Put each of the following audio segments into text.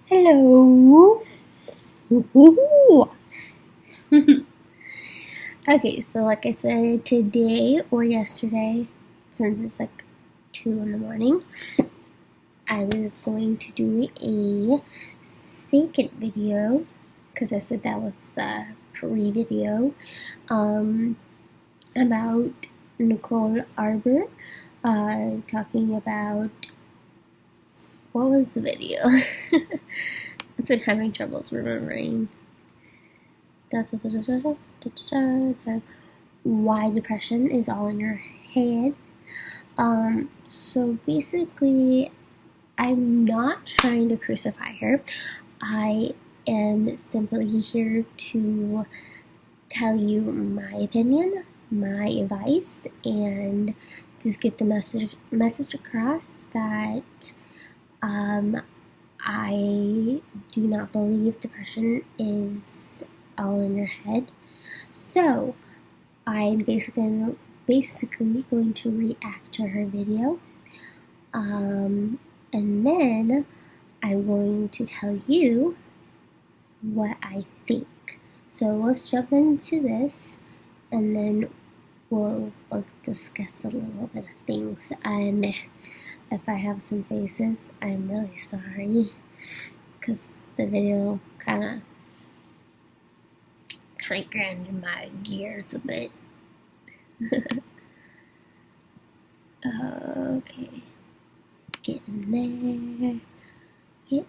Hello. Okay, so like I said, today or yesterday, since it's like 2 in the morning, I was going to do a second video, because I said that was the pre-video, about Nicole Arbour, talking about, what was the video? I've been having troubles remembering. Why depression is all in your head. So basically, I'm not trying to crucify her. I am simply here to tell you my opinion, my advice, and just get the message across that I do not believe depression is all in your head. So I'm basically going to react to her video, and then I'm going to tell you what I think. So let's jump into this, and then we'll discuss a little bit of things. And if I have some faces, I'm really sorry, because the video kind of grinded my gears a bit. Okay, get in there.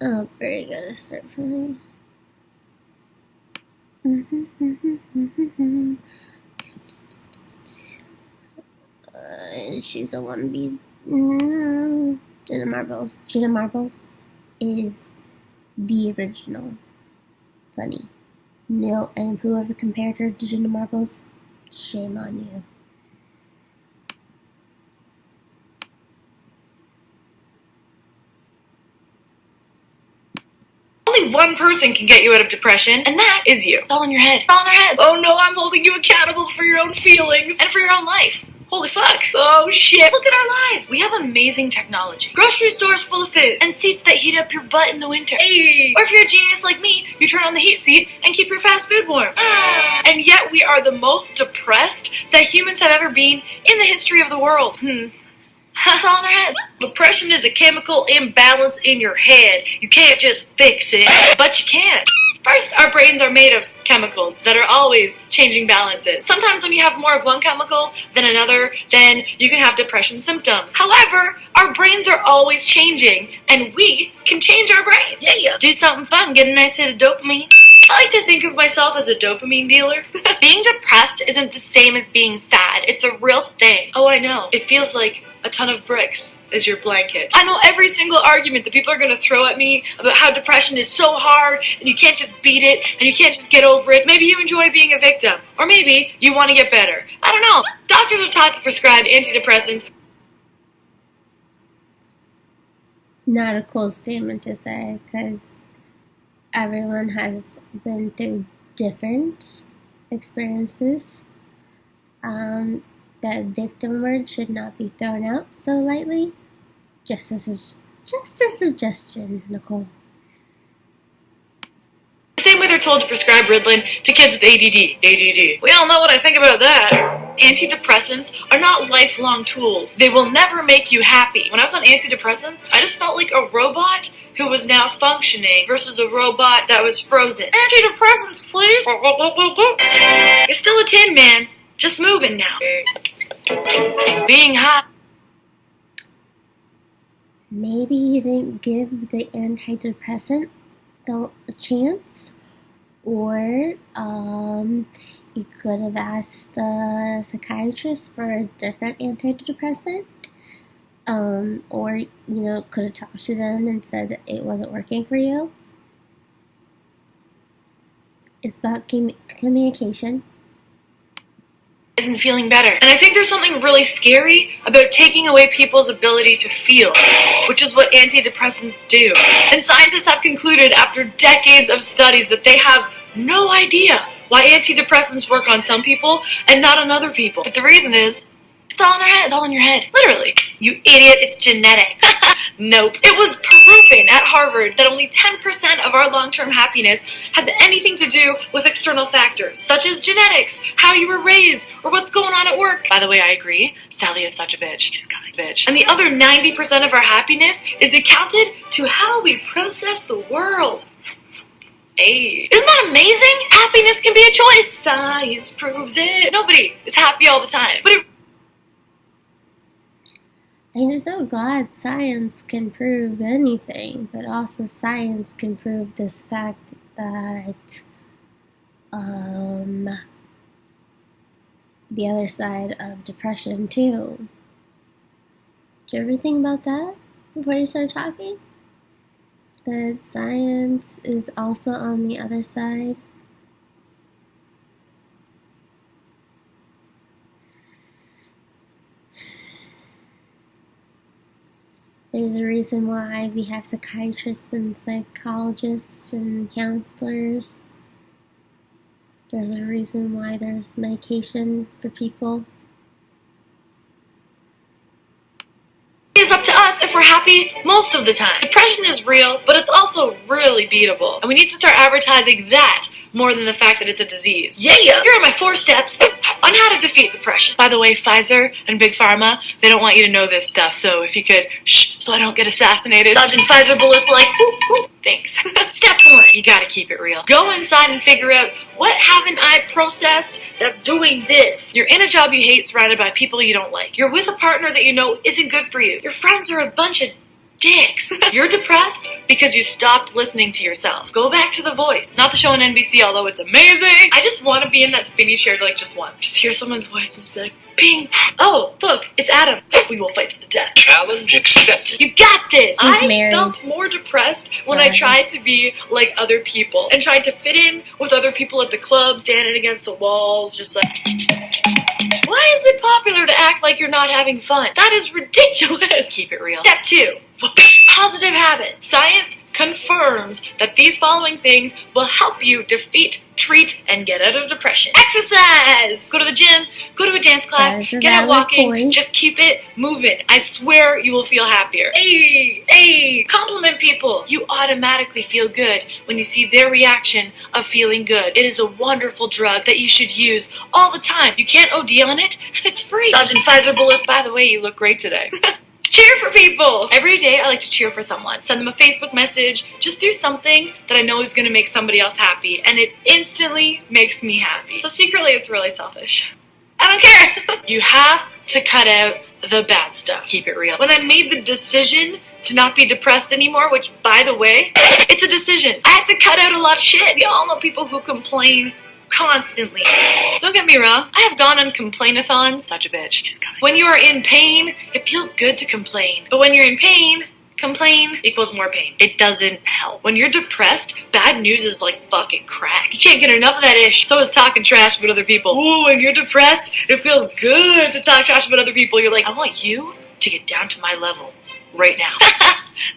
Oh, great, gotta start from she's a wannabe. Jenna Marbles. Jenna Marbles is the original funny. No, and whoever compared her to Jenna Marbles, shame on you. Only one person can get you out of depression, and that is you. It's all in your head. It's all in our head. Oh no, I'm holding you accountable for your own feelings and for your own life. Holy fuck. Oh shit. Look at our lives. We have amazing technology. Grocery stores full of food. And seats that heat up your butt in the winter. Hey. Or if you're a genius like me, you turn on the heat seat and keep your fast food warm. And yet we are the most depressed that humans have ever been in the history of the world. It's all in our head. Depression is a chemical imbalance in your head. You can't just fix it, but you can. First, our brains are made of chemicals that are always changing balances. Sometimes when you have more of one chemical than another, then you can have depression symptoms. However, our brains are always changing, and we can change our brain. Yeah. Do something fun, get a nice hit of dopamine. I like to think of myself as a dopamine dealer. Being depressed isn't the same as being sad. It's a real thing. Oh, I know. It feels like a ton of bricks is your blanket. I know every single argument that people are going to throw at me about how depression is so hard and you can't just beat it and you can't just get over it. Maybe you enjoy being a victim, or maybe you want to get better. I don't know. Doctors are taught to prescribe antidepressants. Not a cool statement to say, because everyone has been through different experiences. That victim word should not be thrown out so lightly. Just a suggestion, Nicole. The same way they're told to prescribe Ritalin to kids with ADD. We all know what I think about that. Antidepressants are not lifelong tools. They will never make you happy. When I was on antidepressants, I just felt like a robot who was now functioning versus a robot that was frozen. Antidepressants, please. You're still a tin man, just moving now. Being hot. Maybe you didn't give the antidepressant a chance, or you could have asked the psychiatrist for a different antidepressant, or could have talked to them and said that it wasn't working for you. It's about communication. Isn't feeling better. And I think there's something really scary about taking away people's ability to feel, which is what antidepressants do. And scientists have concluded after decades of studies that they have no idea why antidepressants work on some people and not on other people. But the reason is, it's all in our head. It's all in your head. Literally. You idiot, it's genetic. Nope. It was proven proven at Harvard that only 10% of our long-term happiness has anything to do with external factors, such as genetics, how you were raised, or what's going on at work. By the way, I agree. Sally is such a bitch. She's kind of a bitch. And the other 90% of our happiness is accounted to how we process the world. Hey, isn't that amazing? Happiness can be a choice. Science proves it. Nobody is happy all the time. But I'm so glad science can prove anything, but also science can prove this fact that the other side of depression too. Did you ever think about that before you start talking? That science is also on the other side? There's a reason why we have psychiatrists and psychologists and counselors. There's a reason why there's medication for people. it's up to us if we're happy most of the time. Depression is real, but it's also really beatable. And we need to start advertising that more than the fact that it's a disease. Yeah! Here are my 4 steps on how to defeat depression. By the way, Pfizer and Big Pharma, they don't want you to know this stuff, so if you could, shh, so I don't get assassinated. Dodging Pfizer bullets like, whoop, whoop. Thanks. Step 1, you gotta keep it real. Go inside and figure out, what haven't I processed that's doing this? You're in a job you hate surrounded by people you don't like. You're with a partner that you know isn't good for you. Your friends are a bunch of dicks. You're depressed because you stopped listening to yourself. Go back to The Voice. Not the show on NBC, although it's amazing. I just want to be in that spinny chair like just once. Just hear someone's voice and just be like, ping. Oh, look, it's Adam. We will fight to the death. Challenge accepted. You got this. I married. felt more depressed when I tried to be like other people and tried to fit in with other people at the club, standing against the walls, just like... Why is it popular to act like you're not having fun? That is ridiculous. Keep it real. Step 2, positive habits. Science confirms that these following things will help you defeat, treat, and get out of depression. Exercise! Go to the gym, go to a dance class, get out walking, just keep it moving. I swear you will feel happier. Hey, compliment people. You automatically feel good when you see their reaction of feeling good. It is a wonderful drug that you should use all the time. You can't OD on it, and it's free. Dodging Pfizer bullets. By the way, you look great today. Cheer for people! Every day I like to cheer for someone. Send them a Facebook message. Just do something that I know is going to make somebody else happy. And it instantly makes me happy. So secretly it's really selfish. I don't care! You have to cut out the bad stuff. Keep it real. When I made the decision to not be depressed anymore, which by the way, it's a decision. I had to cut out a lot of shit. We all know people who complain constantly. Don't get me wrong, I have gone on complain-a-thons. Such a bitch. She's coming. When you are in pain, it feels good to complain. But when you're in pain, complain equals more pain. It doesn't help. When you're depressed, bad news is like fucking crack. You can't get enough of that ish. So is talking trash about other people. Ooh, when you're depressed, it feels good to talk trash about other people. You're like, I want you to get down to my level right now.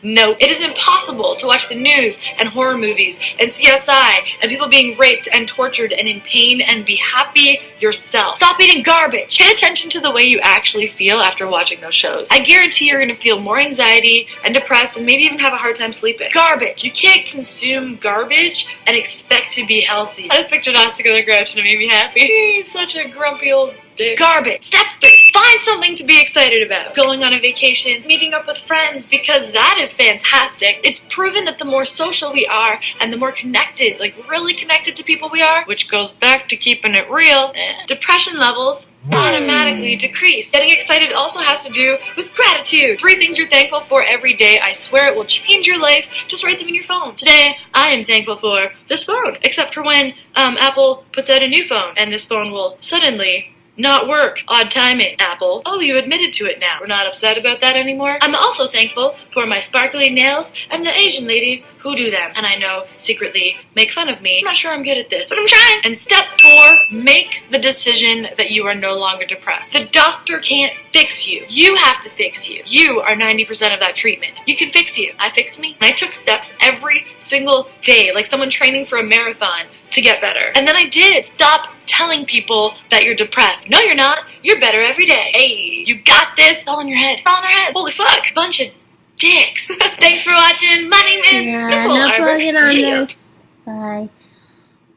No, it is impossible to watch the news and horror movies and CSI and people being raped and tortured and in pain and be happy yourself. Stop eating garbage. Pay attention to the way you actually feel after watching those shows. I guarantee you're going to feel more anxiety and depressed and maybe even have a hard time sleeping. Garbage. You can't consume garbage and expect to be healthy. I just pictured us together, Grouch, and it made me happy. He's such a grumpy old dick. Garbage. Step 3. Find something to be excited about. Going on a vacation, meeting up with friends, because that is fantastic. It's proven that the more social we are and the more connected, like really connected to people we are, which goes back to keeping it real, depression levels automatically decrease. Getting excited also has to do with gratitude. 3 things you're thankful for every day. I swear it will change your life. Just write them in your phone. Today, I am thankful for this phone, except for when Apple puts out a new phone and this phone will suddenly not work. Odd timing, Apple. Oh, you admitted to it now. We're not upset about that anymore. I'm also thankful for my sparkly nails and the Asian ladies who do them. And I know, secretly, make fun of me. I'm not sure I'm good at this, but I'm trying. And step 4, make the decision that you are no longer depressed. The doctor can't fix you. You have to fix you. You are 90% of that treatment. You can fix you. I fixed me. And I took steps every single day, like someone training for a marathon, to get better. And then I did. Stop telling people that you're depressed. No, you're not. You're better every day. Hey, you got this. It's all in your head. It's all in our head. Holy fuck. Bunch of dicks. Thanks for watching. My name is Nicole no Arbour. plugging on Yeah. this. Bye.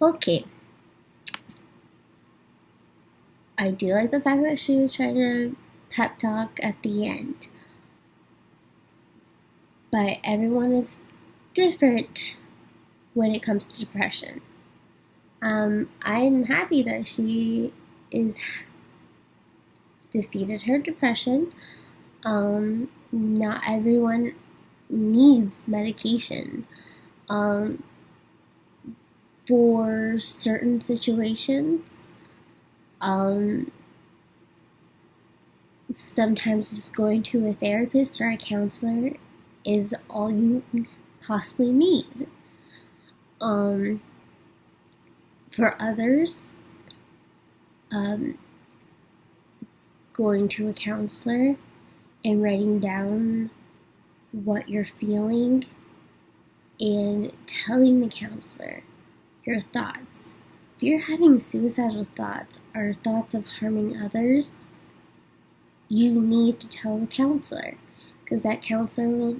Okay. I do like the fact that she was trying to pep talk at the end. But everyone is different when it comes to depression. I'm happy that she is defeated her depression. Not everyone needs medication. For certain situations, sometimes just going to a therapist or a counselor is all you possibly need. For others, going to a counselor and writing down what you're feeling and telling the counselor your thoughts. If you're having suicidal thoughts or thoughts of harming others, you need to tell the counselor, because that counselor will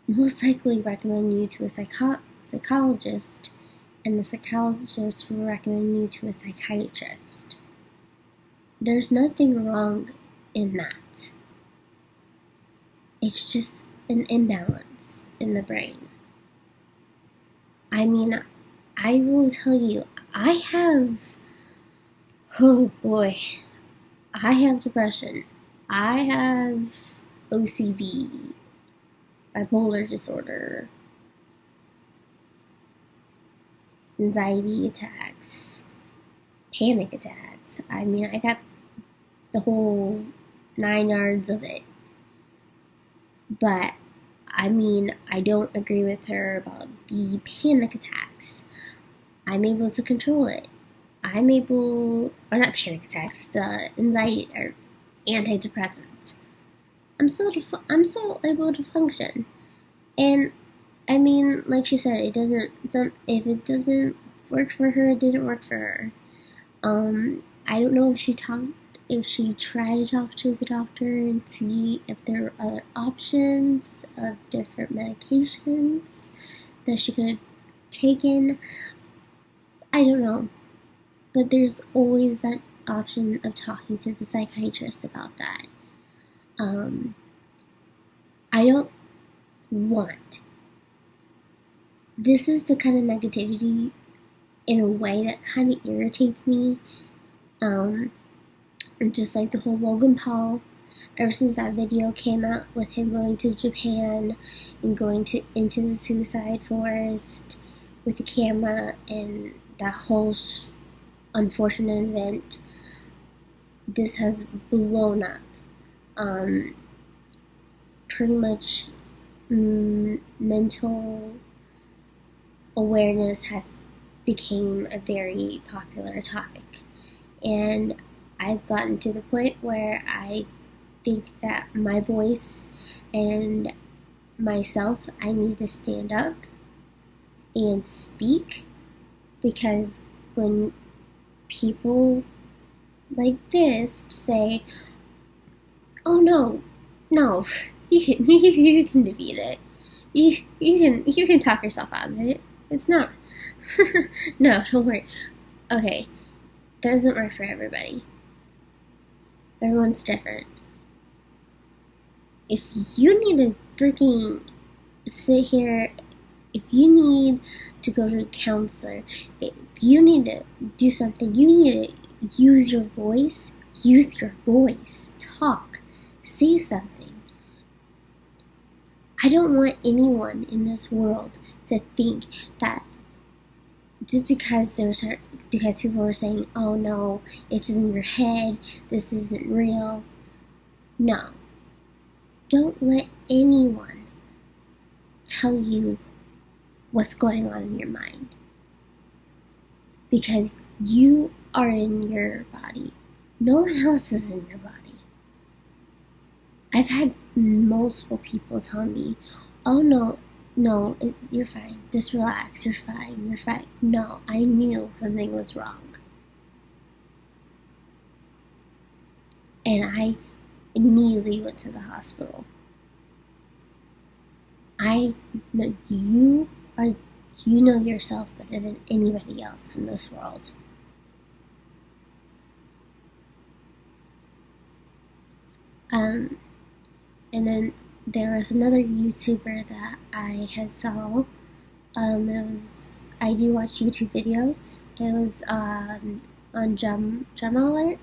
most likely recommend you to a psychologist, and the psychologist will recommend you to a psychiatrist. There's nothing wrong in that. It's just an imbalance in the brain. I mean, I will tell you, I have depression. I have OCD, bipolar disorder, anxiety attacks, panic attacks. I mean, I got the whole 9 yards of it. But, I mean, I don't agree with her about the panic attacks. I'm able to control it. Or not panic attacks, the anxiety or antidepressants. I'm still able to function. And, I mean, like she said, if it doesn't work for her, it didn't work for her. I don't know if she tried to talk to the doctor and see if there were other options of different medications that she could have taken. I don't know. But there's always that option of talking to the psychiatrist about that. I don't want. This is the kind of negativity in a way that kind of irritates me. Just like the whole Logan Paul, ever since that video came out with him going to Japan and going into the suicide forest with the camera and that whole unfortunate event, this has blown up. Pretty much mental awareness has become a very popular topic, and I've gotten to the point where I think that my voice and myself, I need to stand up and speak, because when people like this say, "Oh no, you can defeat it. You can talk yourself out of it. It's not." No, don't worry. Okay, that doesn't work for everybody. Everyone's different. If you need to freaking sit here, if you need to go to a counselor, if you need to do something, you need to use your voice. Talk. Say something. I don't want anyone in this world to think that just because people are saying, "Oh no, it's just in your head, this isn't real." No. Don't let anyone tell you what's going on in your mind. Because you are in your body. No one else is in your body. I've had multiple people tell me, "Oh no, you're fine. Just relax. You're fine. No, I knew something was wrong. And I immediately went to the hospital. I know you know yourself better than anybody else in this world. And then there was another YouTuber that I had saw. I do watch YouTube videos. It was on Gem Alert.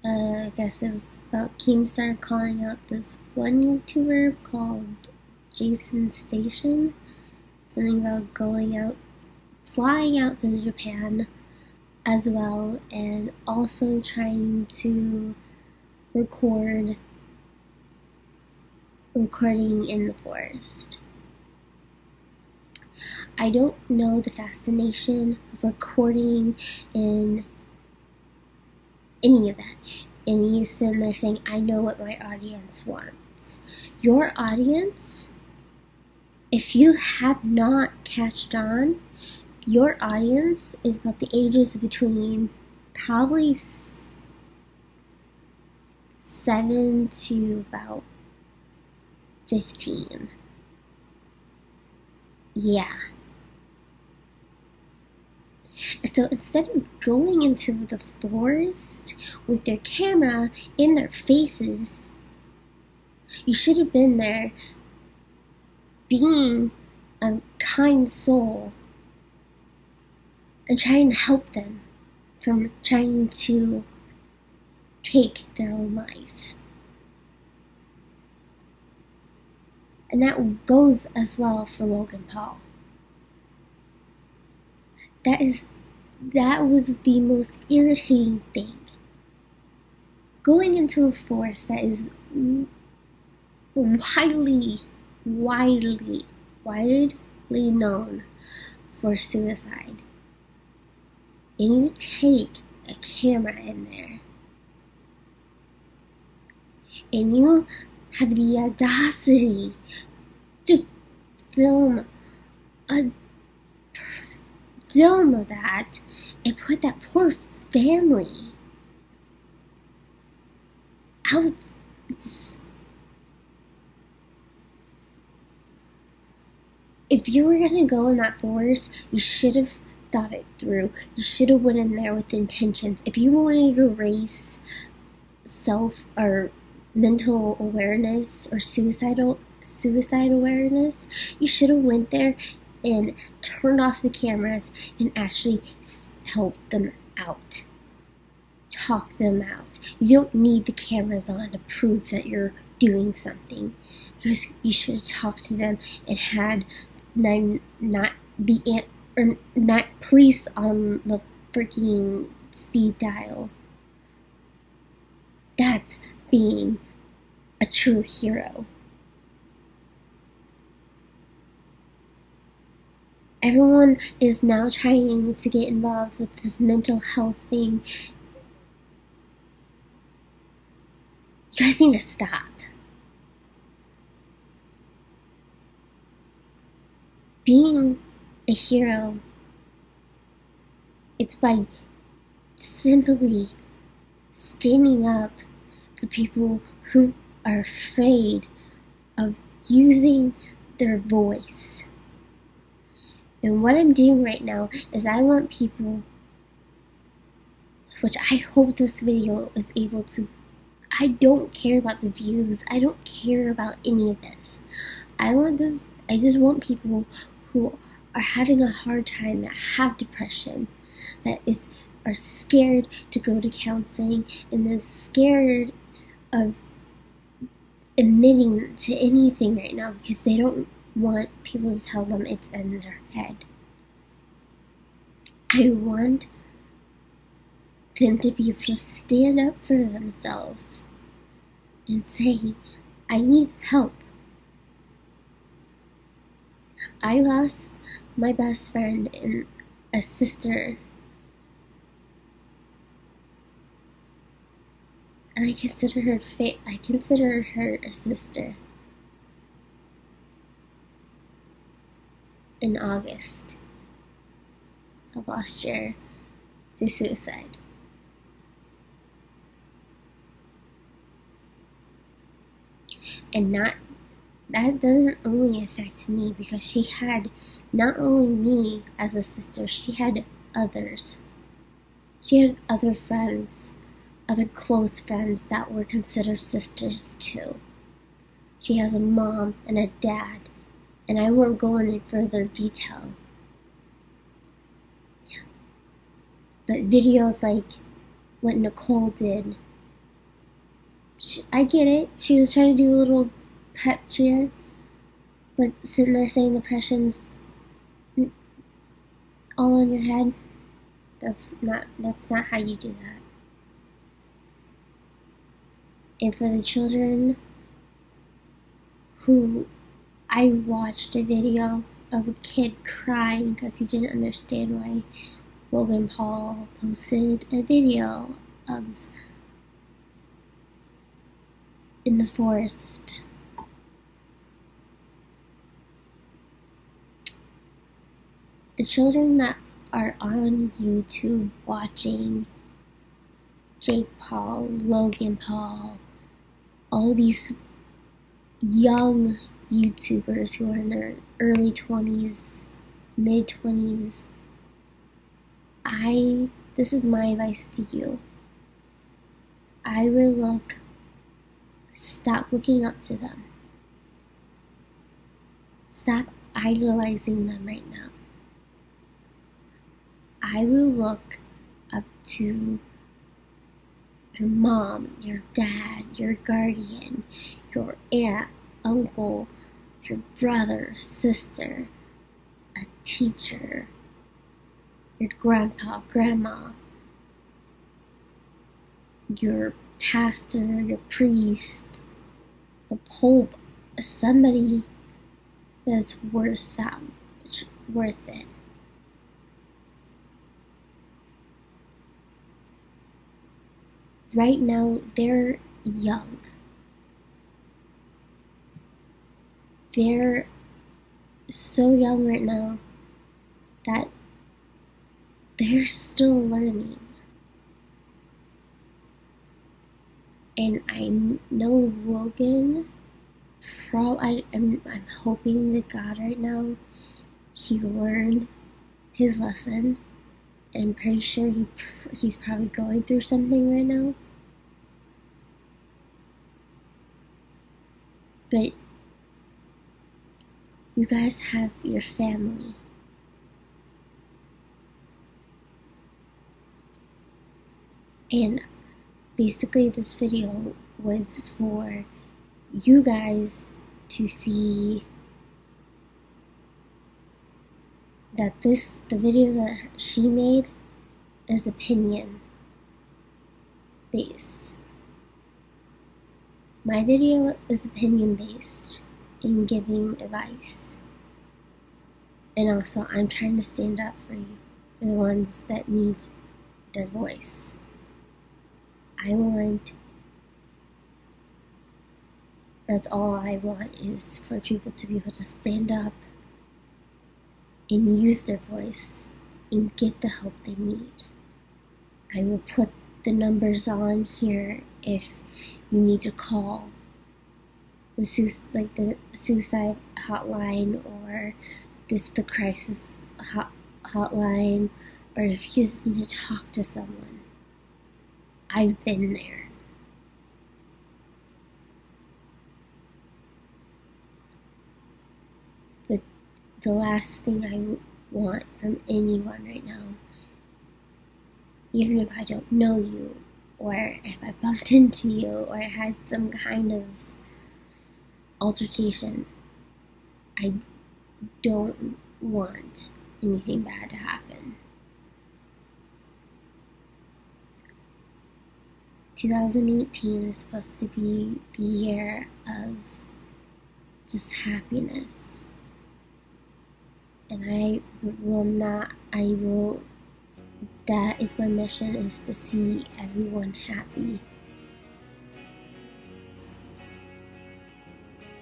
I guess it was about Keemstar calling out this one YouTuber called ImJaystation. Something about flying out to Japan as well, and also trying to recording in the forest. I don't know the fascination of recording in any of that. And he's sitting there saying, I know what my audience wants. Your audience, if you have not catched on, your audience is about the ages between probably 7 to about 15. Yeah. So instead of going into the forest with their camera in their faces, you should have been there being a kind soul and trying to help them from trying to take their own life. And that goes as well for Logan Paul. That was the most irritating thing. Going into a forest that is widely known for suicide, and you take a camera in there, and you have the audacity to film that and put that poor family out. If you were gonna go in that forest, you should have thought it through. You should have went in there with intentions. If you wanted to raise self or mental awareness or suicide awareness, you should have went there and turned off the cameras and actually helped them out. Talk them out. You don't need the cameras on to prove that you're doing something. You should have talked to them and had not police on the freaking speed dial. That's being a true hero. Everyone is now trying to get involved with this mental health thing. You guys need to stop. Being a hero, it's by simply standing up for people who are afraid of using their voice. And what I'm doing right now is I want people, which I hope this video is able to, I don't care about the views, I don't care about any of this. I just want people who are having a hard time, that have depression, that are scared to go to counseling, and is scared of admitting to anything right now because they don't want people to tell them it's in their head. I want them to be able to stand up for themselves and say, I need help. I lost my best friend and a sister, and I consider her a sister. In August of last year to suicide. And that doesn't only affect me, because she had not only me as a sister, she had others. She had other friends, other close friends that were considered sisters too. She has a mom and a dad, and I won't go into further detail. But videos like what Nicole did, I get it. She was trying to do a little pep cheer, but sitting there saying depression's all in your head, that's not how you do that. And for the children who, I watched a video of a kid crying because he didn't understand why Logan Paul posted a video of in the forest. The children that are on YouTube watching Jake Paul, Logan Paul, all these young YouTubers who are in their early 20s, mid 20s, this is my advice to you. I would stop looking up to them. Stop idolizing them right now. I will look up to your mom, your dad, your guardian, your aunt, uncle, your brother, sister, a teacher, your grandpa, grandma, your pastor, your priest, a pope, somebody that's worth it. Right now, they're young. They're so young right now that they're still learning. And I know Logan, I'm hoping to God right now he learned his lesson. And I'm pretty sure he's probably going through something right now. But you guys have your family. And basically this video was for you guys to see that the video that she made is opinion based. My video is opinion based in giving advice. And also I'm trying to stand up for you, for the ones that need their voice. That's all I want, is for people to be able to stand up and use their voice and get the help they need. I will put the numbers on here if you need to call the suicide hotline, or the crisis hotline, or if you just need to talk to someone. I've been there. But the last thing I want from anyone right now, even if I don't know you, or if I bumped into you, or had some kind of altercation, I don't want anything bad to happen. 2018 is supposed to be the year of just happiness. And that is my mission, is to see everyone happy.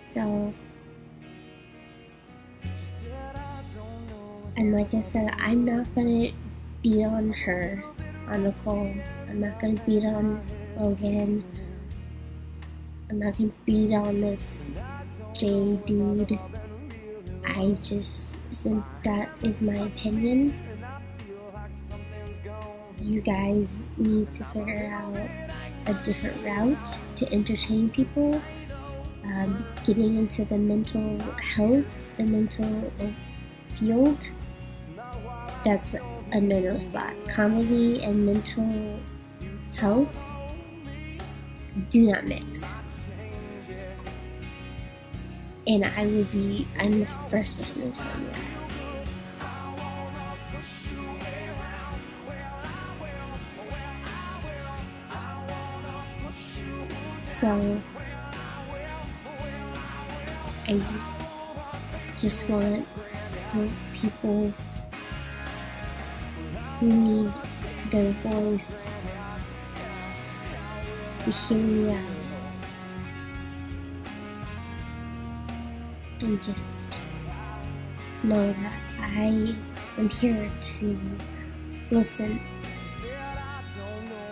So, and like I said, I'm not gonna beat on her, on Nicole. I'm not gonna beat on Logan. I'm not gonna beat on this dude. I just, since that is my opinion, you guys need to figure out a different route to entertain people. Getting into the mental health, the mental field, that's a no-no spot. Comedy and mental health do not mix. And I'm the first person to tell you that. So, I just want people who need their voice to hear me out and just know that I am here to listen.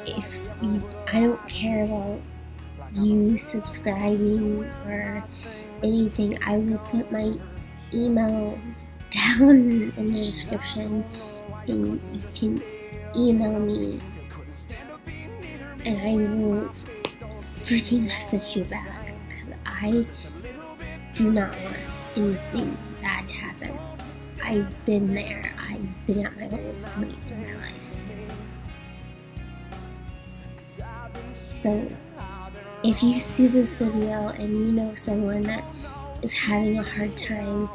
I don't care about you subscribing or anything. I will put my email down in the description and you can email me and I will freaking message you back, because I do not want anything bad to happen. I've been there. I've been at my lowest point in my life. So if you see this video and you know someone that is having a hard time,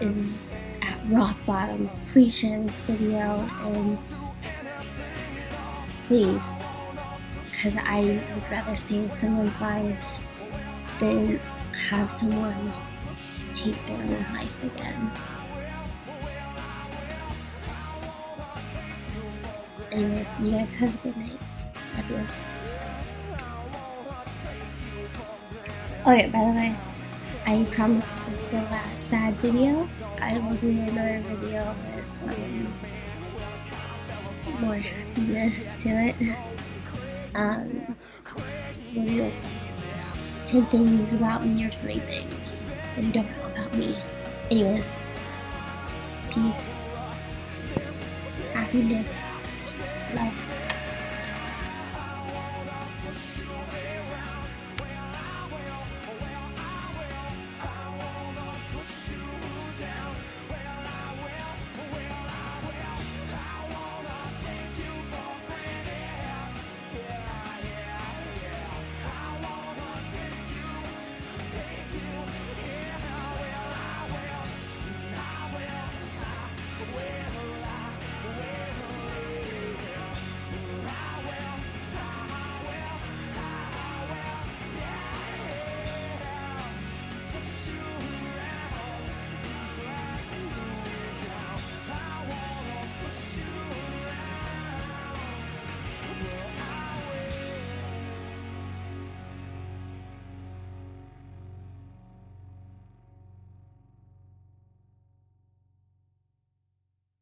is at rock bottom, please share this video, and please, because I would rather save someone's life than have someone take their own life again. Anyways, you guys have a good night. Love you. Okay, by the way, I promise this is the last sad video. I will do another video with more happiness to it. Just really like 10 things about me or 20 things that you don't know about me. Anyways, peace, happiness, love.